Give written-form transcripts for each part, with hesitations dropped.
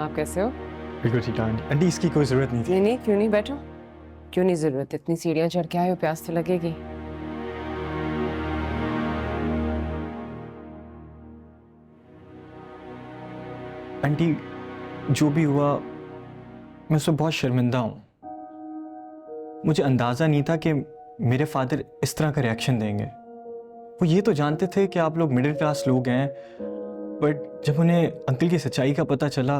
आप कैसे हो? बिल्कुल ठीक है आंटी। आंटी इसकी कोई ज़रूरत नहीं थी। नहीं नहीं, क्यों नहीं, बैठो। क्यों नहीं जरूरत? इतनी सीढ़ियां चढ़ के आए हो, प्यास तो लगेगी। आंटी जो भी हुआ मैं उससे बहुत शर्मिंदा हूँ। मुझे अंदाज़ा नहीं था कि मेरे फादर इस तरह का रिएक्शन देंगे। वो ये तो जानते थे कि आप लोग मिडिल क्लास लोग हैं, बट जब उन्हें अंकल की सच्चाई का पता चला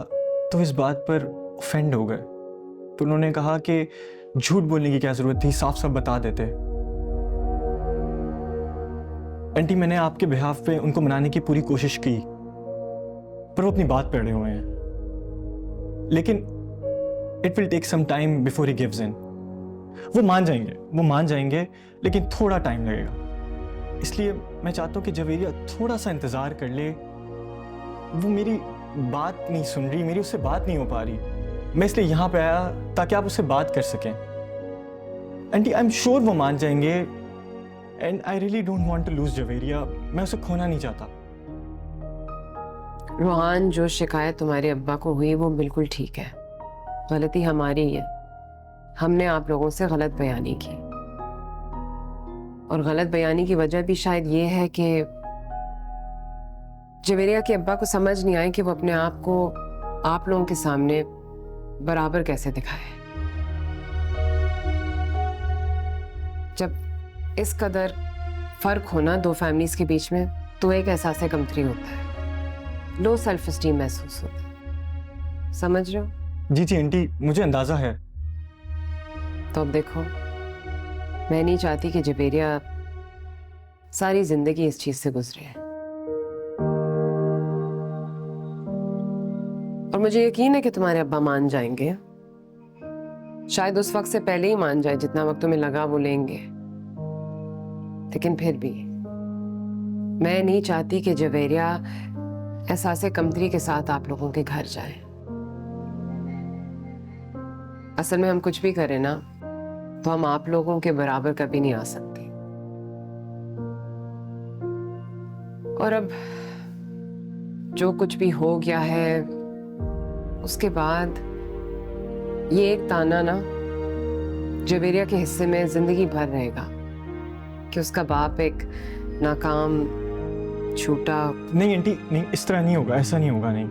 तो इस बात पर ऑफेंड हो गए। तो उन्होंने कहा कि झूठ बोलने की क्या ज़रूरत थी, साफ साफ बता देते। आंटी मैंने आपके बिहाफ पे उनको मनाने की पूरी कोशिश की, पर वो अपनी बात पे अड़े हुए हैं। लेकिन it will take some time before he gives in. वो मान जाएंगे, लेकिन थोड़ा टाइम लगेगा। इसलिए मैं चाहता हूँ कि जवेरिया थोड़ा सा इंतजार कर ले। वो मेरी बात नहीं सुन रही, मेरी उससे बात नहीं हो पा रही। मैं इसलिए यहाँ पे आया ताकि आप उससे बात कर सकें। आंटी आई एम श्योर वो मान जाएंगे, and I really don't want to lose Javeria. मैं उसे खोना नहीं चाहता। रोहान, जो शिकायत तुम्हारे अब्बा को हुई वो बिल्कुल ठीक है। गलती हमारी ही है। हमने आप लोगों से गलत बयानी की, और गलत बयानी की वजह भी शायद ये है कि जवेरिया के अब्बा को समझ नहीं आए कि वो अपने आप को आप लोगों के सामने बराबर कैसे दिखाए। जब इस कदर फर्क होना दो फैमिलीज के बीच में, तो एक एहसास कमतरी होता है, लो सेल्फ एस्टीम महसूस होता है। समझ रहे हो? जी जी आंटी, मुझे अंदाजा है। तो अब देखो, मैं नहीं चाहती कि जवेरिया सारी जिंदगी इस चीज से गुजरे। और मुझे यकीन है कि तुम्हारे अब्बा मान जाएंगे। शायद उस वक्त से पहले ही मान जाए, जितना वक्त तुम्हें लगा वो लेंगे। लेकिन फिर भी मैं नहीं चाहती कि जवेरिया एहसास कमतरी के साथ आप लोगों के घर जाए। असल में हम कुछ भी करें ना, तो हम आप लोगों के बराबर कभी नहीं आ सकते। और अब जो कुछ भी हो गया है, उसके बाद ये एक ताना ना जवेरिया के हिस्से में जिंदगी भर रहेगा कि उसका बाप एक नाकाम, छूटा। नहीं आंटी नहीं, इस तरह नहीं होगा, ऐसा नहीं होगा। नहीं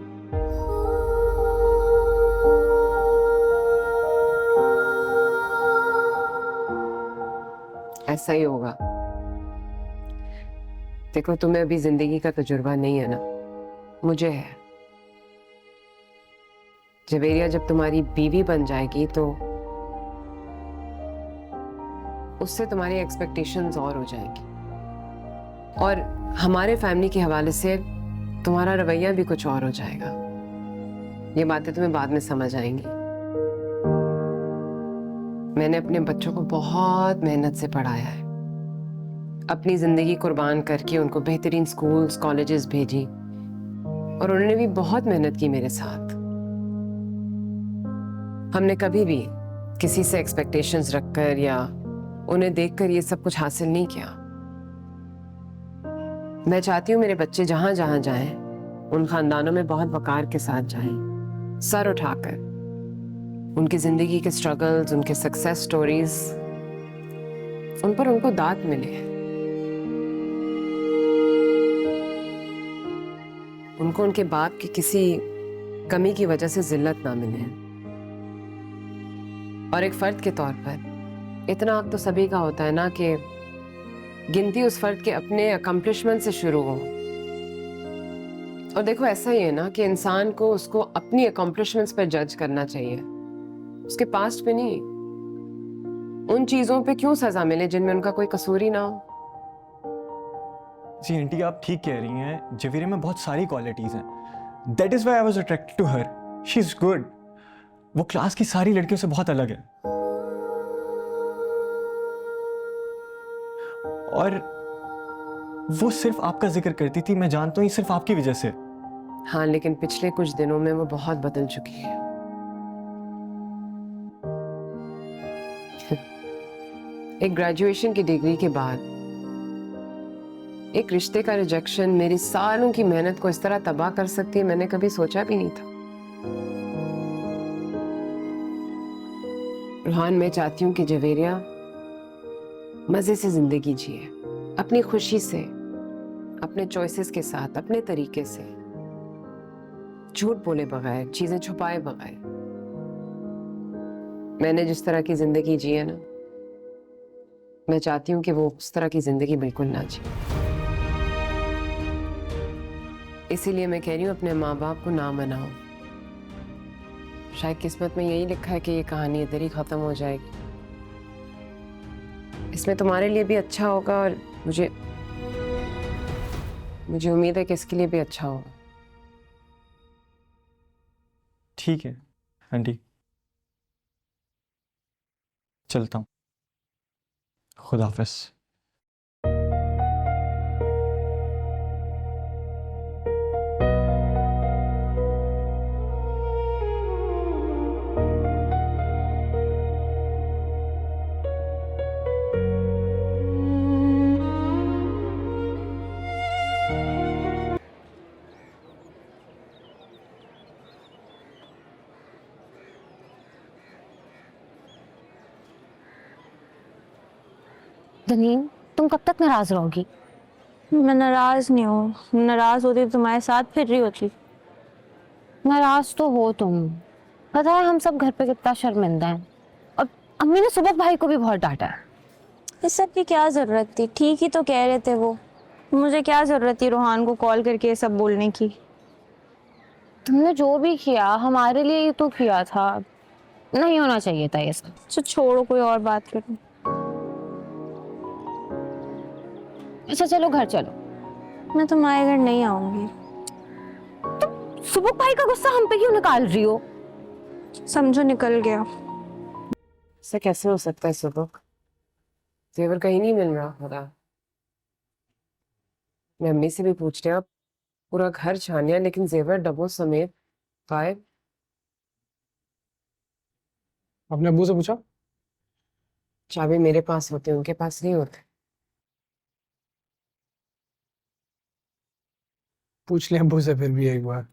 ऐसा ही होगा। देखो, तुम्हें अभी जिंदगी का तजुर्बा नहीं है ना, मुझे है। जवेरिया जब तुम्हारी बीवी बन जाएगी तो उससे तुम्हारी एक्सपेक्टेशंस और हो जाएंगी, और हमारे फैमिली के हवाले से तुम्हारा रवैया भी कुछ और हो जाएगा। ये बातें तुम्हें बाद में समझ आएंगी। मैंने अपने बच्चों को बहुत मेहनत से पढ़ाया है, अपनी जिंदगी कुर्बान करके उनको बेहतरीन स्कूल्स, कॉलेजेस भेजी, और उन्होंने भी बहुत मेहनत की मेरे साथ। हमने कभी भी किसी से एक्सपेक्टेशंस रखकर या उन्हें देखकर ये सब कुछ हासिल नहीं किया। मैं चाहती हूँ मेरे बच्चे जहां जहां जाएं, उन खानदानों में बहुत वकार के साथ जाएं, सर उठाकर। उनकी जिंदगी के स्ट्रगल्स, उनके सक्सेस स्टोरीज, उन पर उनको दाद मिले। उनको उनके बाप की किसी कमी की वजह से जिल्लत ना मिले। और एक फर्द के तौर पर इतना हक तो सभी का होता है ना कि गिनती उस फर्द के अपने अकम्पलिशमेंट से शुरू हो। और देखो, ऐसा ही है ना कि इंसान को उसको अपनी अकम्पलिशमेंट्स पर जज करना चाहिए, उसके पास्ट पे नहीं। उन चीजों पे क्यों सजा मिले जिनमें उनका कोई कसूर ही ना हो। जी आंटी आप ठीक कह रही हैं, जवेरिया में बहुत सारी क्वालिटीज हैं। That is why I was attracted to her. She is good. वो क्लास की सारी लड़कियों से बहुत अलग है। और वो सिर्फ आपका जिक्र करती थी, मैं जानता हूँ ये सिर्फ आपकी वजह से। हाँ, लेकिन पिछले कुछ दिनों में वो बहुत बदल चुकी है। एक ग्रेजुएशन की डिग्री के बाद एक रिश्ते का रिजेक्शन मेरी सालों की मेहनत को इस तरह तबाह कर सकती है, मैंने कभी सोचा भी नहीं था। रूहान, मैं चाहती हूँ कि जवेरिया मजे से जिंदगी जिए, अपनी खुशी से, अपने चॉइसेस के साथ, अपने तरीके से, झूठ बोले बगैर, चीजें छुपाए बगैर। मैंने जिस तरह की जिंदगी जी है ना, मैं चाहती हूँ कि वो उस तरह की जिंदगी बिल्कुल ना जिए। इसीलिए मैं कह रही हूँ अपने माँ बाप को ना मनाओ। शायद किस्मत में यही लिखा है कि ये कहानी इधर ही खत्म हो जाएगी। इसमें तुम्हारे लिए भी अच्छा होगा और मुझे उम्मीद है कि इसके लिए भी अच्छा होगा। ठीक है आंटी, चलता हूँ। खुदा हाफिज। दनीन, तुम कब तक नाराज रहोगी? मैं नाराज नहीं हूँ। नाराज होती तो तुम्हारे साथ फिर रही होती। नाराज तो हो तुम। पता है हम सब घर पे कितना शर्मिंदा हैं। और अम्मी ने सुबह भाई को भी बहुत डांटा है। इस सब की क्या जरूरत थी? ठीक ही तो कह रहे थे वो। मुझे क्या जरूरत थी रूहान को कॉल करके ये सब बोलने की? तुमने जो भी किया हमारे लिए ही तो किया था। नहीं होना चाहिए था ये सब। तो छोड़ो, कोई और बात करो। अच्छा चलो घर चलो। मैं तुम्हारे घर नहीं आऊंगी। सुबह भाई का गुस्सा हम पे क्यों निकाल रही हो? समझो निकल गया। ऐसा कैसे हो सकता है सुबह? जेवर कहीं नहीं मिल रहा। खुदा, मैं अम्मी से भी पूछ लिया, पूरा घर छानिया, लेकिन जेवर डब्बों समेत गायब। आपने अब्बू से पूछा? चाबी मेरे पास होते, उनके पास नहीं होते। पूछ लें अब्बू से फिर भी एक बार।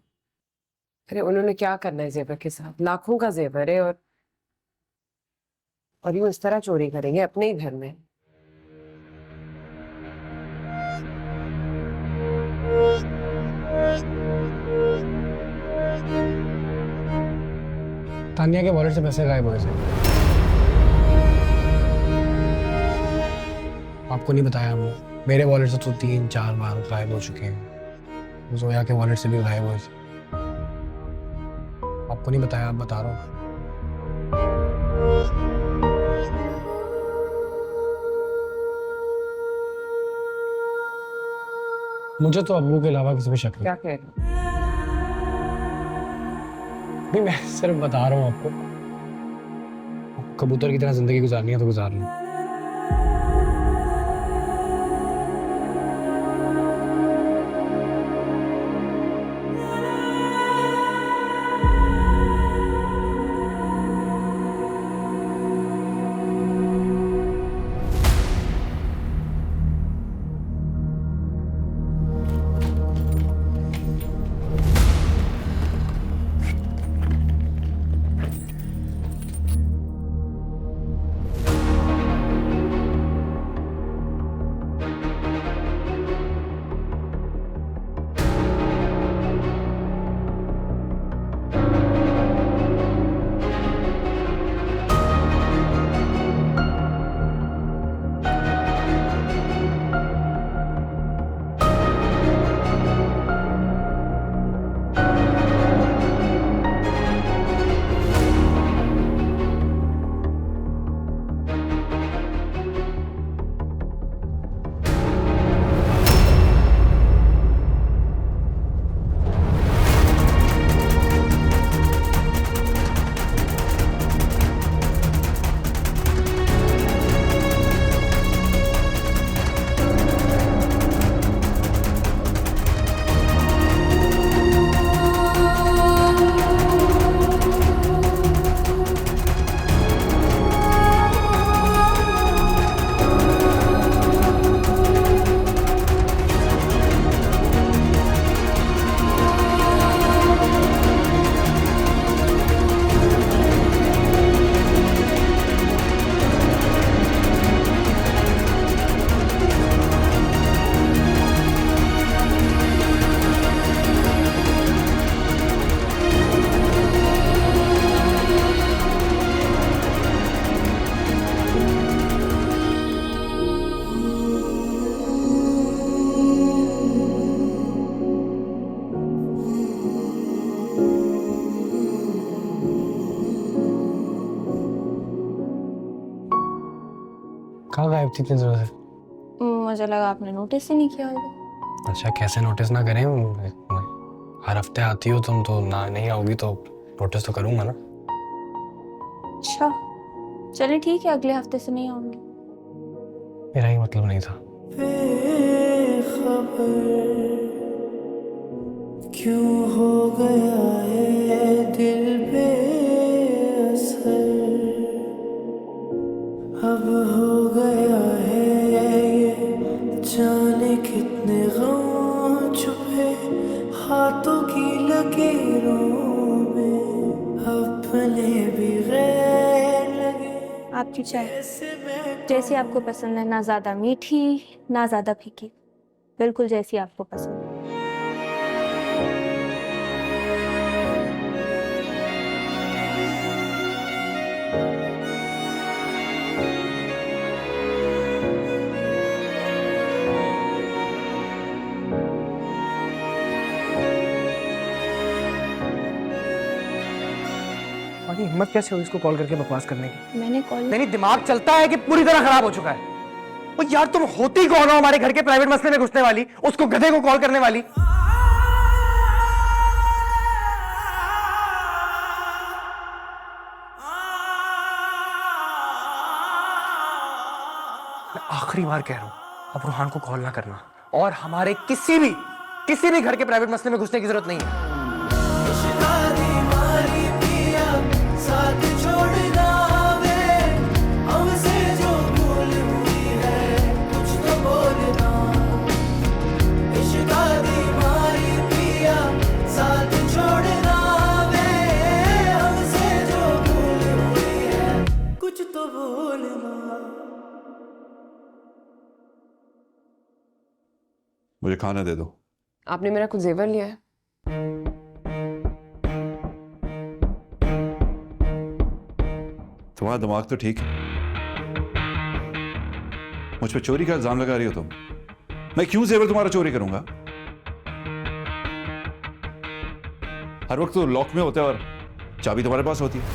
अरे उन्होंने क्या करना है जेवर के साथ? लाखों का जेवर है, और यूं इस तरह चोरी करेंगे अपने ही घर में? तानिया के वॉलेट से पैसे गायब हुए थे। आपको नहीं बताया हमने। मेरे वॉलेट से तो 3-4 बार गायब हो चुके हैं। जोया के वॉलेट से भी गायब हुए थे। आपको नहीं बताया, आप बता रहा हूँ। मुझे तो अब्बू के अलावा किसी पे शक नहीं। क्या कह रहे हो? नहीं, मैं सिर्फ बता रहा हूँ आपको। कबूतर की तरह जिंदगी गुजारनी है तो गुजार लो। कहाँ गायब थी इतनी देर से? मुझे लगा आपने नोटिस ही नहीं किया होगा। अच्छा, कैसे नोटिस ना करें? हर हफ्ते आती हो तुम, तो ना नहीं आओगी तो नोटिस तो करूंगा ना। अच्छा चलिए ठीक है, अगले हफ्ते से नहीं आऊंगी। मेरा ही मतलब नहीं था। क्यों हो गया है दिल बेअसर, अब हो गया है ये जाने कितने गम छुपे हाथों की लकीरों में, अपने भी गैर लगे। आपकी चाय जैसी आपको पसंद है, ना ज्यादा मीठी ना ज्यादा फीकी, बिल्कुल जैसी आपको पसंद है। बाकी हिम्मत कैसे हुई इसको कॉल करके बकवास करने की? मैंने कॉल नहीं दिमाग चलता है कि पूरी तरह खराब हो चुका है। ओ यार तुम होती कौन हो हमारे घर के प्राइवेट मसले में घुसने वाली, उसको गधे को कॉल करने वाली? मैं आखिरी बार कह रहा हूं, अब रूहान को कॉल ना करना, और हमारे किसी भी घर के प्राइवेट मसले में घुसने की जरूरत नहीं है। साथ छोड़ना वे हमसे जो भूल हुई है, कुछ तो बोलना। इश्क आदि मारी पिया साथ छोड़ना वे हमसे जो भूल हुई है, कुछ तो बोलना। मुझे खाना दे दो। आपने मेरा कुछ जेवर लिया है? तुम्हारा दिमाग तो ठीक है। मुझ पे चोरी का इल्जाम लगा रही हो तुम। मैं क्यों जेवर तुम्हारा चोरी करूंगा? हर वक्त तो लॉक में होता है और चाबी तुम्हारे पास होती है।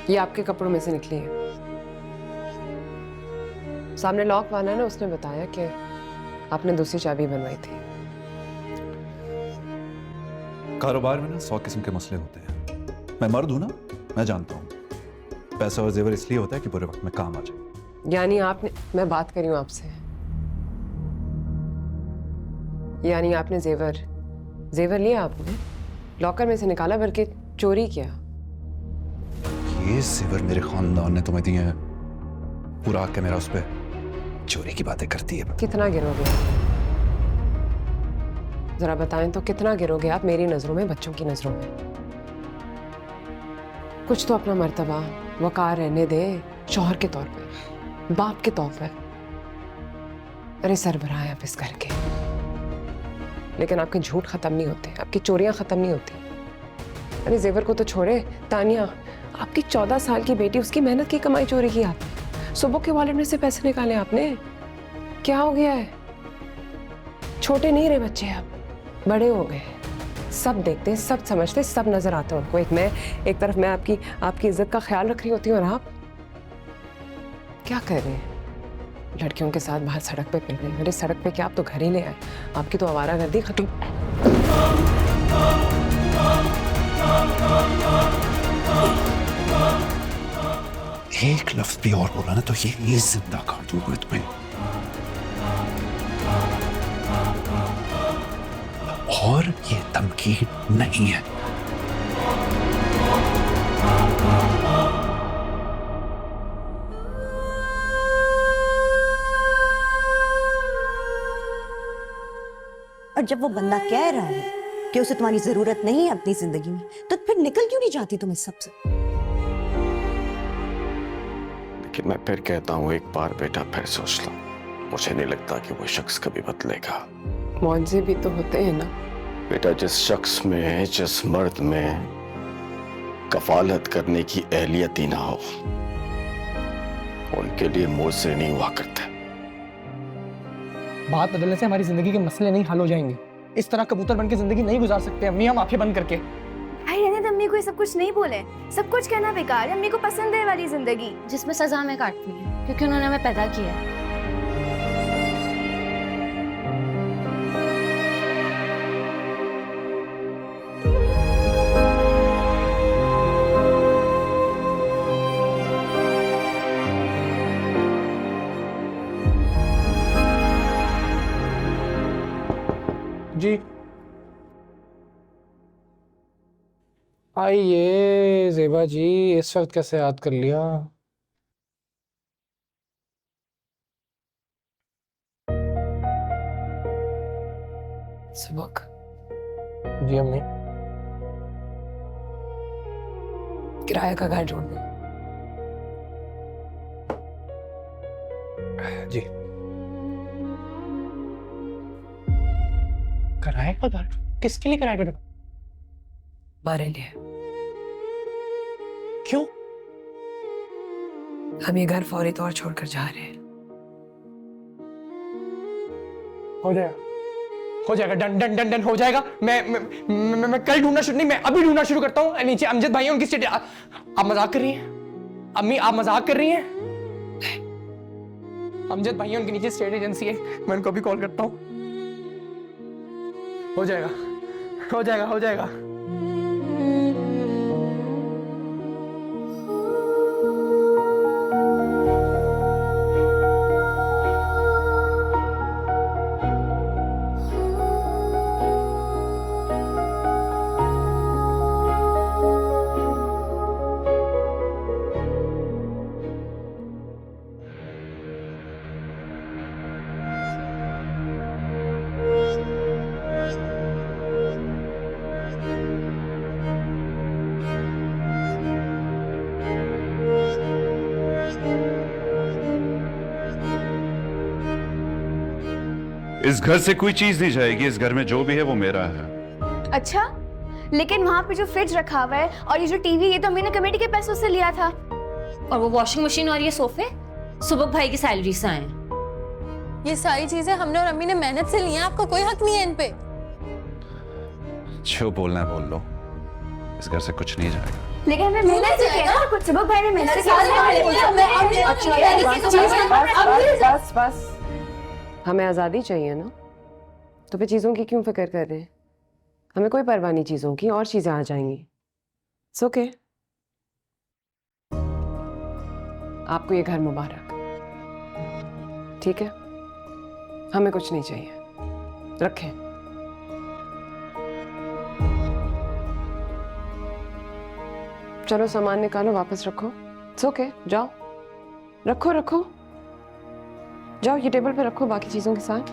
ये आपके कपड़ों में से निकली है। सामने लॉक वाला है ना, उसने बताया कि आपने दूसरी चाबी बनवाई थी। कारोबार में ना 100 किस्म के मसले होते हैं। मैं मर्द हूं ना, मैं जानता हूं। पैसा और जेवर इसलिए होता है कि बुरे वक्त में काम आ जाए। यानी आपने, मैं बात करी हूं आपसे, यानी आपने जेवर लिया, आपने लॉकर में से निकाला, बल्कि चोरी किया। ये जेवर मेरे खानदान ने तुम्हें दिए हैं। पूरा हक है मेरा उस पर। चोरी की बातें करती है। कितना गिरोगे? जरा बताएं तो, कितना गिरोगे आप मेरी नजरों में, बच्चों की नजरों में? कुछ तो अपना मर्तबा वकार रहने दे, शौहर के तौर पे, बाप के तौर पे। अरे सरबराह है आप इस घर के, लेकिन आपके झूठ खत्म नहीं होते, आपकी चोरियां खत्म नहीं होती। अरे जेवर को तो छोड़े, तानिया आपकी 14 साल की बेटी, उसकी मेहनत की कमाई चोरी की आपने। सुबह के वॉलेट में से पैसे निकाले आपने। क्या हो गया है? छोटे नहीं रहे बच्चे, अब बड़े हो गए। सब देखते, सब समझते, सब नजर आता है उनको। एक तरफ मैं आपकी इज्जत का ख्याल रख रही होती हूँ, और आप क्या कर रहे हैं? लड़कियों के साथ बाहर सड़क पे फिर रहे हैं। अरे सड़क पे क्या, आप तो घर ही ले आए। आपकी तो आवारागर्दी खत्म। एक लफ्ज भी और बोला ना तो ये जिंदा काट दूंगा तुम्हें। और ये धमकी नहीं है। और जब वो बंदा कह रहा है कि उसे तुम्हारी जरूरत नहीं है अपनी जिंदगी में, तो फिर निकल क्यों नहीं जाती तुम इस सब से? लेकिन मैं फिर कहता हूँ, एक बार बेटा फिर सोच लो। मुझे नहीं लगता कि वो शख्स कभी बदलेगा। मुआवजे भी तो होते हैं ना बेटा। जिस शख्स में, जिस मर्द में कफालत करने की एहलियत ही ना हो, उनके लिए मुआवजे नहीं हुआ करते। बात बदलने से हमारी जिंदगी के मसले नहीं हल हो जाएंगे। इस तरह कबूतर बन के जिंदगी नहीं गुजार सकते अम्मी हम आंखें बंद करके। भाई रहने दे, अम्मी अम्मी को ये सब कुछ नहीं बोले, सब कुछ कहना बेकार है। अम्मी को पसंद है वाली जिंदगी जिसमें सजा हमें काटनी है, क्योंकि उन्होंने हमें पैदा किया है। जी आइए ज़ेबा जी, इस वक्त कैसे याद कर लिया? सबक जी अम्मी। किराए का घर ढूंढना। जी किराए का घर? किसके लिए किराए का घर? हमारे लिए। क्यों? हम ये घर फौरी तौर छोड़कर जा रहे हैं। हो जाएगा, हो जाएगा, डन डन डन डन हो जाएगा। मैं कल ढूंढना शुरू नहीं, मैं अभी ढूंढना शुरू करता हूँ। नीचे अमजद भाई हैं, उनकी स्टेट। आप मजाक कर रही हैं अम्मी? आप मजाक कर रही हैं? अमजद भाई हैं, उनके नीचे स्टेट एजेंसी है, मैं उनको अभी कॉल करता हूँ। हो जाएगा, हो जाएगा, हो जाएगा। इस घर से कोई चीज नहीं जाएगी। इस घर में जो भी है वो मेरा है। अच्छा, लेकिन वहाँ पे जो फ्रिज रखा हुआ है और ये जो टीवी, ये तो अम्मी ने कमेटी के पैसों से लिया था। और वो वॉशिंग मशीन और ये सोफे सुबह भाई की सैलरी से आए हैं। ये सारी चीजें हमने और अम्मी ने मेहनत से ली हैं, आपका कोई हक नहीं है इन पे। जो बोलना है बोल लो, इस घर से कुछ नहीं जाएगा। लेकिन हमें मेहनत से किया ना, कुछ सुबह भाई ने मेहनत से किया। बस बस, हमें आज़ादी चाहिए ना, तो फिर चीज़ों की क्यों फिक्र कर रहे हैं? हमें कोई परवाह नहीं चीज़ों की, और चीज़ें आ जाएंगी। It's okay. आपको ये घर मुबारक, ठीक है? हमें कुछ नहीं चाहिए, रखें। चलो सामान निकालो, वापस रखो। इट्स ओके, जाओ रखो रखो, जाओ ये टेबल पे रखो बाकी चीजों के साथ।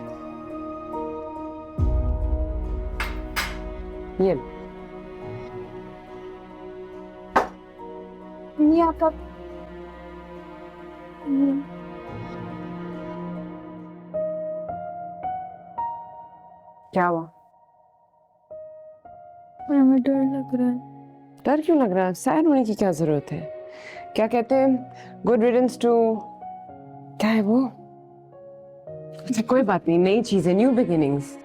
ये आपका क्या हुआ? हमें डर लग रहा है। डर क्यों लग रहा है? सैड होने की क्या जरूरत है? क्या कहते हैं, गुड रिडंस टू, क्या है वो? कोई बात नहीं, नई चीजें, न्यू बिगिनिंग्स।